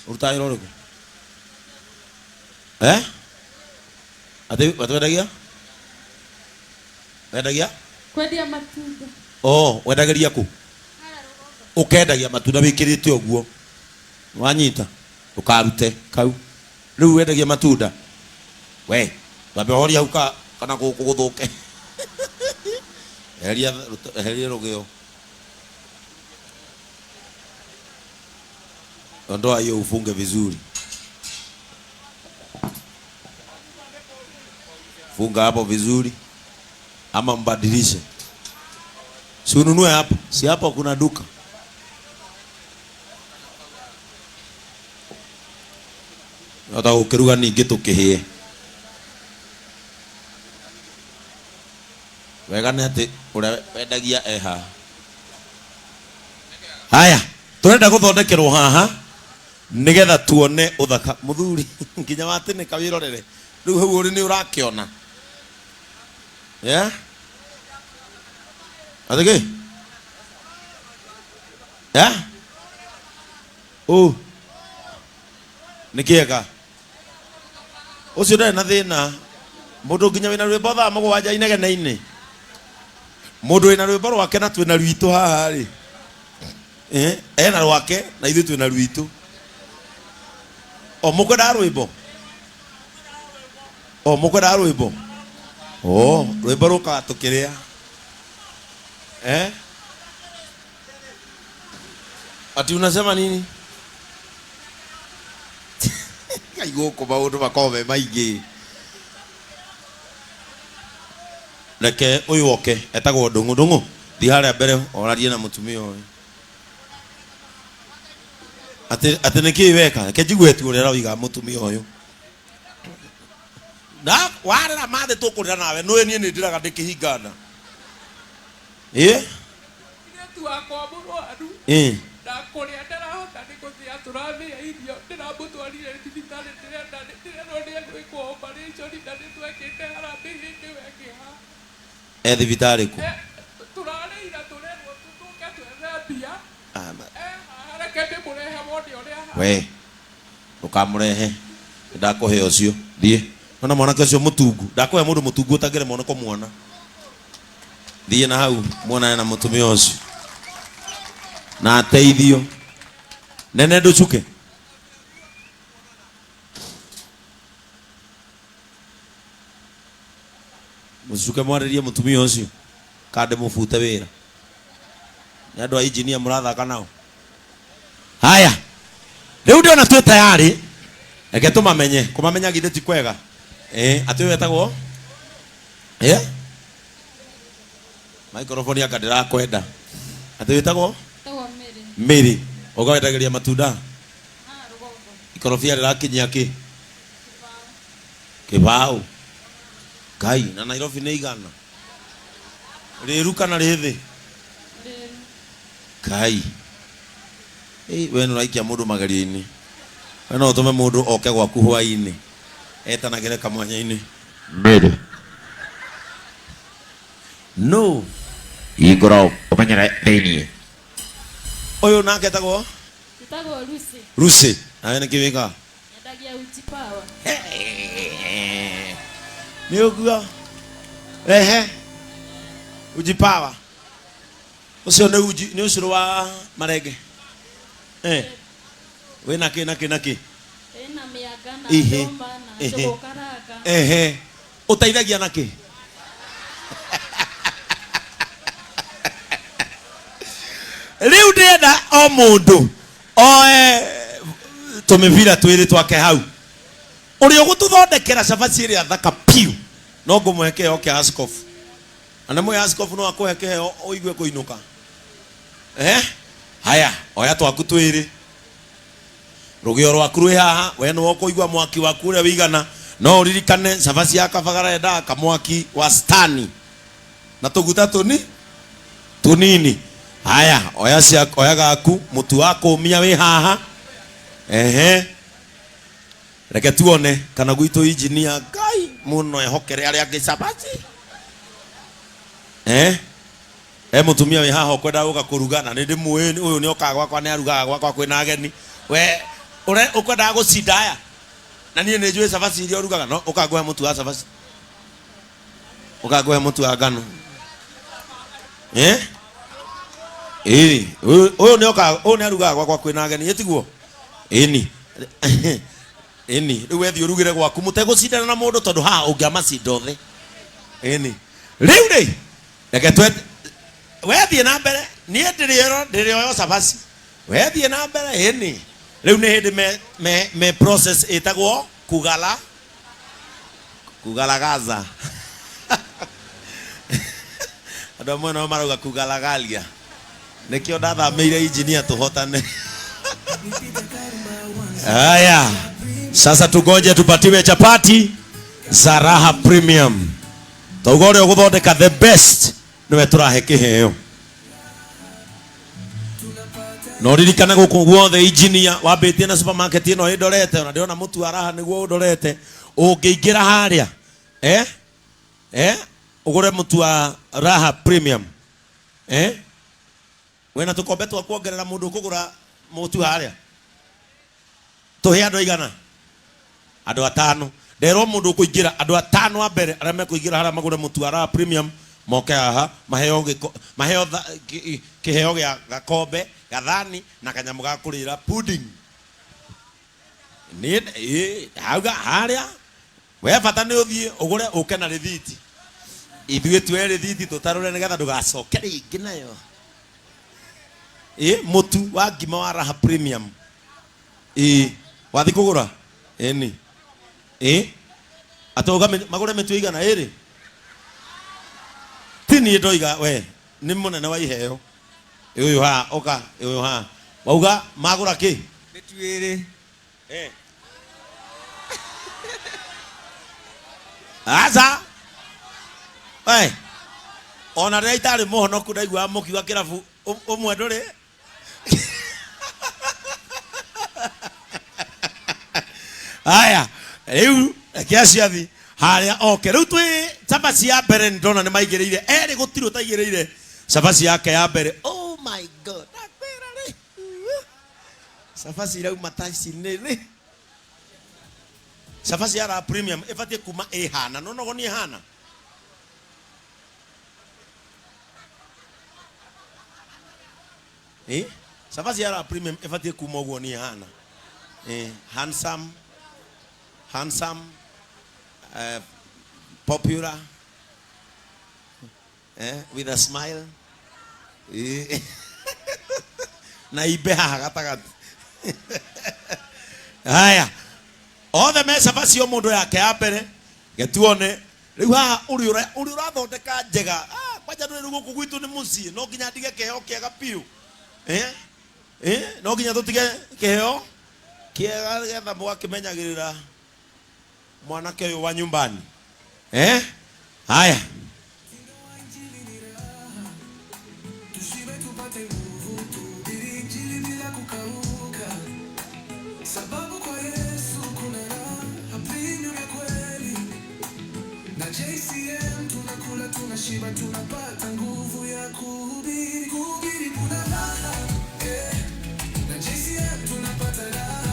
Urutairo riko. Ate wendagia? Wendagia? Kwendia matunda. Oh, wendageria ku? Ukendagia matunda wikirite oguo. Wanyita. Ukarute kau. Riu wendagia matunda. We, babe horia uka kana guguthuke. Heria rugio. Ondoa hiyo ufunge vizuri. Funga hapo vizuri. Ama mbadilishe. Si ununue hapo. Si hapo kuna duka. Nota ukiruga ningi tukihie. Wega nĩ atĩ ũrĩa wendagia eha. Haya, tũrenda gũthondekerwo haha nĩgetha tuone ũthaka mũthuri nginya watĩnĩka wĩrorere. Rĩu hau ũrĩ nĩ ũrakĩona. Athĩgĩ? Nĩ kĩega. Ũcio ndarĩ na thĩna. Mũndũ nginya wĩna rwĩmbo thaa mũgwanja inegene-inĩ. Mũndũ wĩna rwĩmbo rwake na twĩna rwitũ haha rĩ. Ena rwake na ithuĩ twĩna rwitũ. O mũkwendaga rwĩmbo? O mũkwendaga rwĩmbo? Rwĩmbo rũkaga tũkĩrĩa. Ati unasema nini? Kaigũkũ maũndũ makorwo me maingĩ. Reke uyu oke etagwo Ndung'u. Thi haria mbere orarie na mutumia uyu. Ati niki weka? Reke njigue tu uria roiga mutumia uyu. Na warera mathe tukurira nawe nũĩ niĩ nĩ ndĩraga ndĩkĩhingana. Tu wakwa mũrwaru. Ndakũrĩa ndarahota nĩ gũthĩa tũrathĩa irio ndĩramũtwarire thibitarĩ ndĩrenda nĩ gwĩkwo operation na nĩ twekĩte harambĩ hĩndĩ wekĩha. Thibitarĩ kũ? Tũrarĩira tũrerwo tũke twethambia. Reke ndĩmũrehe wone ũrĩa. We ndũkamũrehe. Ndakũhe ũcio thiĩ. Ona mwanake ũcio mũtungu. Ndakũhe mũndũ mũtungu ũtangĩre mwana kũmuona. Thiĩ na hau muonane na mũtumia ũcio. Na ateithio. Nene ndũcuke. Mũcuke mwarĩrie mũtumia ũcio. Kande mũbute wĩra. Nĩ andũ a injinia mũrathaka nao. Haya. Rĩu ndĩona twĩ tayari. Reke tũmamenye. Kũmamenya githĩ ti kwega. Atĩ ũyũ wetagwo? Microphone yaka ndĩrakwenda. Atĩ wetagwo? Mary. Ũgawendagĩria matunda? Ikorobia rĩrakinyia kĩ? Kĩbaũ. Ngai, na Nairobi nĩ igana. Rĩru kana rĩthĩ? Ngai. We nũraikia mũndũ magerio-inĩ. We no ũtũme mũndũ oke gwaku hwaĩ-inĩ. Etanagĩre kamwanya-inĩ. Mary. No. Igũra ũmenyere thĩiniĩ. Ũyũ nake etagwo? Etagwo Lucy. Lucy. Nawe nĩkĩ wĩkaga? Endagia uji power. Nĩ ũguo? Uji power. Ũcio nĩ uji, nĩ ũcũrũ wa marenge. Wĩna kĩ? Ena mĩanga na ndũma na njũgũ karanga. Ũteithagia na kĩ? Rĩu ndĩrenda o mũndũ oe tũmĩbira twĩrĩ twake hau. Ũrĩa ũgũtũthondekera cabaci ĩrĩa thaka piu no ngũmũhe kĩheo kĩa askofu. Na mũya askofu no akũhe kĩheo ũigue kũinũka. Haya, oya twaku twĩrĩ. Rũgĩo rwaku rwĩ haha, we nĩ ũkũigua mwaki waku ũrĩa wĩigana. No ũririkane cabaci ya kabagara yendaga kamwaki wa stani. Na tũguta tũnini. Haya, oya gaku, mũtu wa kũmia wĩ haha. Reke tuone kana gwitũ injinia Ngai mũno ehokere arĩa angĩ cabaci. Mũtumia wĩ haha ũkwenda gũka kũruga na nĩ ndĩmũĩ ũyũ nĩ okaga gwakwa nĩ arugaga gwakwa kwĩna ageni. We ukwenda gucindaya na niĩ nĩ njũĩ cabaci iria ũrugaga no ũkangũhe mũtu wa cabaci ũkangũhe mũtu wa ngano ũyũ nĩ arugaga gwakwa kwĩna ageni ĩtiguo ĩni rĩu wethiĩ ũrugĩre gwaku mũtegũcindana na mũndũ tondũ haha ũngĩamacinda othe ĩni rĩu rĩ reke wethiĩ na mbere niĩ ndĩrĩoyo cabaci wethiĩ na mbere ĩni rĩu nĩ hĩndĩ me process ĩtagwo kugalagaza andũ amwe nao marauga kugalagalia nĩkĩo ndathamĩire injinia tũhotane. Haya, sasa tugoje tupatiwe chapati za Raha Premium. Tugore ũgũthondeka the best nĩwe tũrahe kĩheo. No ririkana gũkũ guothe injinia wambĩtie na supermarket ĩno ĩndorete ona ndĩrona mũtu wa Raha nĩguo ũndorete ũngĩingĩra harĩa ũgũre mũtu wa Raha Premium wena tũkombe twa kuongerera mũndũ ũkũgũra mũtu harĩa tũhe andũ aigana andũ 5 nderwo mũndũ ũkũingĩra andũ 5 wa mbere arĩa mekũingĩra harĩa magũre mũtu wa Raha Premium moke haha maheo kĩheo gĩa gakombe gathani na kanyamũ ga kũrĩra pudding hauga harĩa we bata nĩ ũthiĩ ũgũre ũke na rĩthiti ithuĩ tuoe rĩthiti tũtarũre nĩgetha ndũgacoke rĩngĩ nayo mũtu wa ngima wa Raha Premium wathi kũgũra atauga magũre mĩtu igana ĩrĩ tini ndoiga we nĩ mũnene wa iheo ũyũ ha oka ũyũ ha wauga magũra kĩ mĩtu ĩrĩ aza ona rĩrĩa itarĩ mũhonoku ndaiguaga mũkiuga kĩrabu ũmwe ndũrĩ haya rĩu kĩaciathi harĩa oke rĩu twĩ cabaci ya mbere ndona nĩ maigĩrĩire erĩ gũtirĩ ũtaigĩrĩire cabaci yake ya mbere. Oh my god nakwĩra rĩ cabaci irauma taci-inĩ rĩ cabaci ya Raha Premium ĩbatiĩ kuma ĩhana nonogo nĩ ĩhana cabaci ya Raha Premium ĩbatiĩ kuma ũguo nĩ ĩhana handsome popular with a smile na ibe haha gatagatĩ haya othe me cabaci o mũndũ yake ya mbere getuone rĩu haha ũrĩ ũrathondeka njega kwanja ndũrĩ gũkũ gwitũ nĩ mũciĩ no nginya ndige kĩheo kĩega piũ no nginya tũtige kĩheo kĩega getha mũgakĩmenyagĩrĩra mwanake ũyũ wa nyumbani haya sababu kwa Yesu kuna Raha Premium ya kweli na JCM tunakula tunashiba tunapata nguvu ya kuhubiri kuna raha na JCM tunapata raha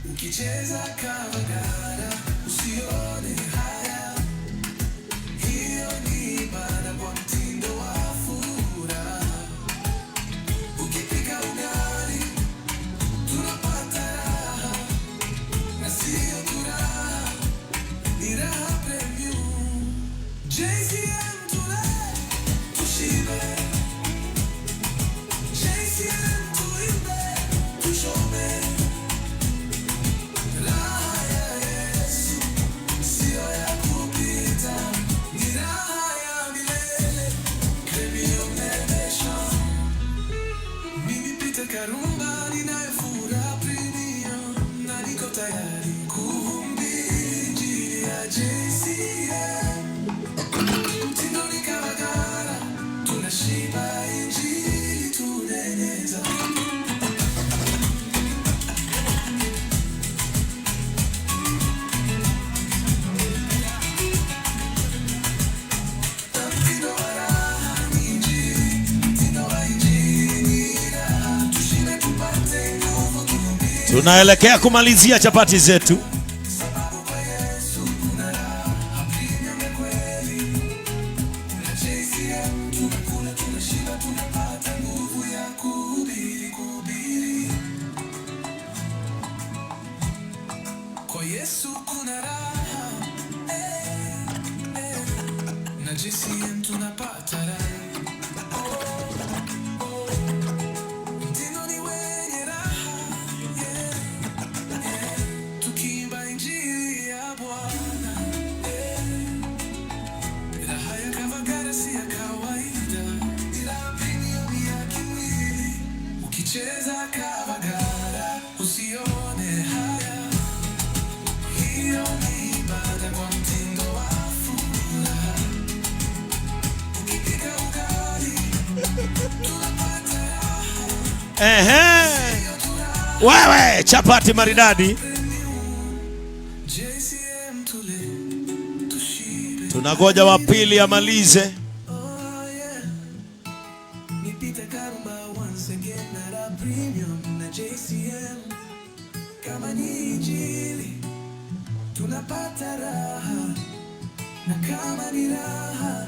ukicheza kavagara usione haya, hiyo ni ibada kwa mtindo wa furaha. Ukipika ugali tunapata raha, na sio tu raha, ni Raha Premium. JCM tule tushibe, JCM tuimbe tushome. Karumba ninayofura Premium na niko tayari kuhubiri injili ya JCM. Mtindo ni kavagara, tunashiba injili tuneneza. Tunaelekea kumalizia chapati zetu. Kwa Yesu kuna raha, na JCM tunapata raha. Mtindo ni wenye raha, tukiimba injili ya Bwana. Raha ya Kavagara si ya kawaida, ila premium ya kimwili. Ukicheza Kavagara usione haya. Hiyo ni ibada kwa mtindo wa furaha. Ukipika ugali tunapata raha. Wewe chapati maridadi. JCM tule tushibe. Tunagoja wa pili amalize. Oh yeah. Nipite Karumba once again na premium na JCM. Kama ni injili tunapata raha, na kama ni raha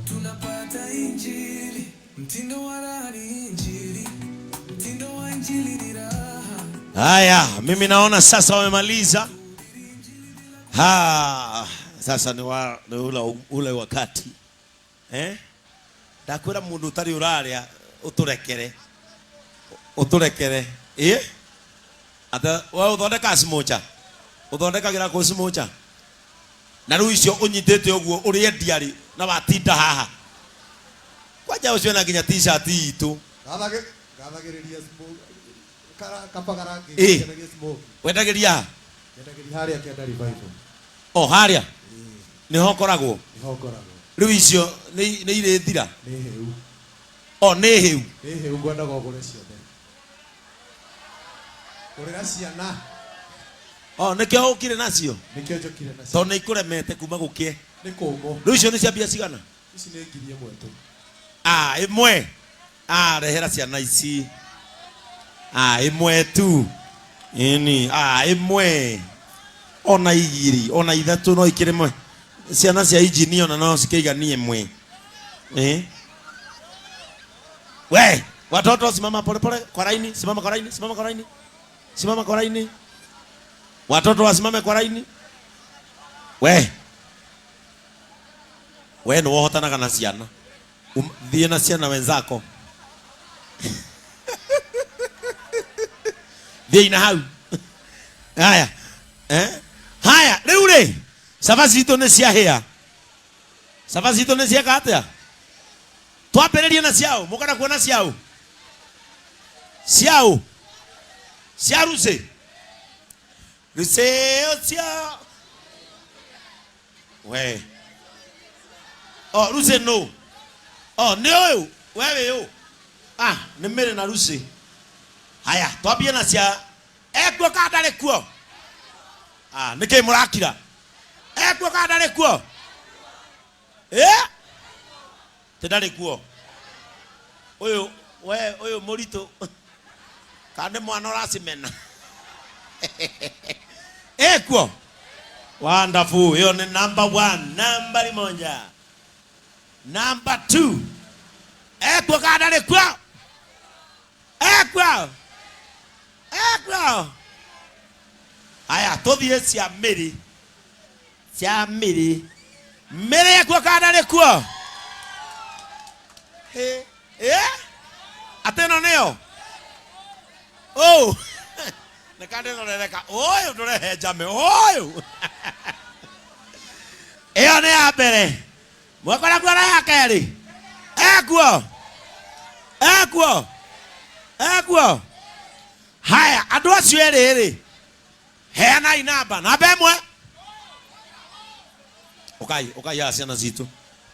tunapata injili. Mtindo wa raha ni injili, mtindo wa injili ni raha. Haya, mimi naona sasa wamemaliza. Sasa ni ule wakati. Ndakwira mundu utari uraria uturekere. Ata wewe uthondeka smocha. Uthondekagira ku smocha. Na riu icio unyitete uguo uri ndiari na watinda haha. Kwaja ucio na nginya t-shirt itu. Gathagiriria smoke. Kapagara nginya smoke. Wendagiria? Wendagiria haria kenda revival. Oh, haria. Ni hokoragwo. Ni hokoragwo. Riu icio ni ire thira. Ni heu. Oh, ni heu. Ni heu ngwenda gogure ciothe. Urira ciana. Oh, nikio ukire nacio. Nikio njokire nacio. To ni ikuremete kuma gukie. Ni kumo. Riu icio ni cia bia cigana? Ici ni ngiri ĩmwe tu. Imwe. Rehera ciana ici. Imwe tu. Ini. Imwe. Ona igiri, ona ithatu no ikire mwe. Ciana cia injini ona no cikeiganie mwe. We, watoto simama pole pole kwa laini, simama kwa laini, simama kwa laini. Simama kwa laini. Watoto wasimame kwa laini. We no wohotanaga na ciana. Thie na ciana wenzako. Thie ina hau. Haya. Haya, riu ri. Sabaci itu ni cia hia. Sabaci itu ni cia katia. Twambiririe na ciao, mukana kuona ciao. Ciao. Cia ruce. Ruce cia. We. Oh, ruce no. Oh, ni oyo. Wewe yo. Ni mere na ruce. Haya, twambie na cia. Ekuo kadare kuo. Nike murakira. Ekuo kadare kuo. Tedare kuo. Oyo morito. Kande mwana uracimena. Ekuo. Wonderful. Hiyo ni number 1, nambari moja. Number 2. Ekuo kadare kuo. Ekuo. Aya, tothie cia miri. Cia miri. Miri ekuo kadare kuo. Ateno neo. Oh. Nekande no reka. Oyo ndore jame. Oyo. Eyo ne abere. Mwakora kwara yakeri. Ekuo. Haya, andu acio eriri. Heana inamba. Namba imwe. Okay ya ciana zitu.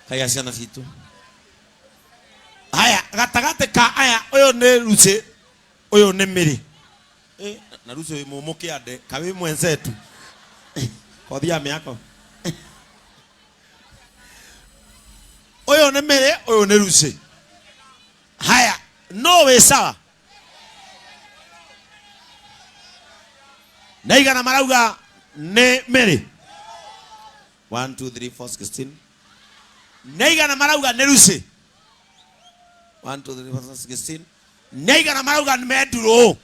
Kaya ciana zitu. Haya, gatagate ka aya uyu ni ruce. Uyu ni miri. Na ruce mumuke ande kawi mwenzetu. Kothia miako. Uyu ni miri, uyu ni ruce. Haya, no we sawa. Naigana marauga ne Mary. 1 2 3 4 16. Naigana marauga ne Lucy. 1 2 3 4 16. Naigana marauga ne Meduro.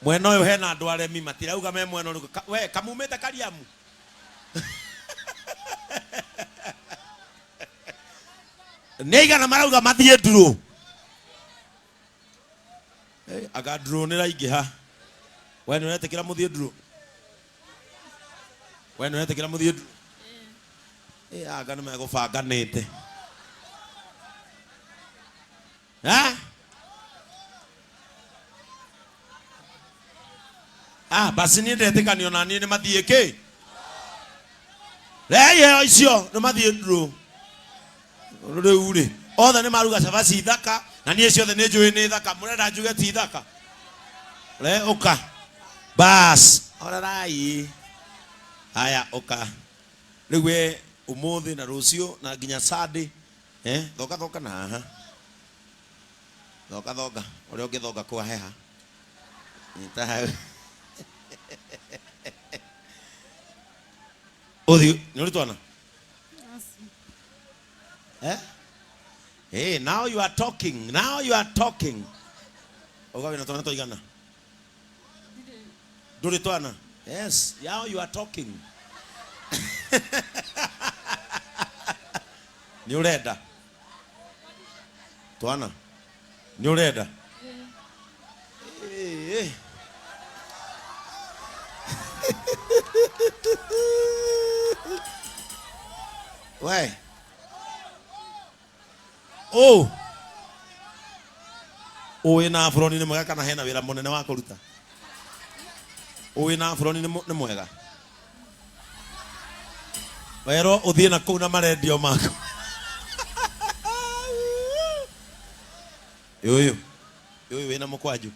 Mwena uyu hena andu aremi matirauga me mwena uyu we kamumete Kariamu. Naigana marauga mathie Nduro. Aga Nduro ni raingiha. We ni uretekira muthie Nduro. We ni uretekira muthie Nduro. Aga ni megubanganite. Basi ni ndetekanio na ni mathie ki. Reye icio ni mathie Nduro. Riu ri othe ni maruga cabaci thaka na nie ciothe ni njui ni thaka murenda njuge ti thaka le uka bas orarai haya uka riu we umuthi na rucio na nginya Sunday thoka na haha thoka uri ungithoka kwa heha nita othi ni uri twana. Hey, now you are talking. Now you are talking. Ogawe na twana toigana. Duri twana. Yes, now you are talking. Ni urenda. Twana. Ni urenda. Eh. Why? Ina afroni ni mwega kana hena wira munene wa kuruta. Ina afroni ni mwega. Wero uthie na kuu na marendio mako. Yoyo wina mukwaju.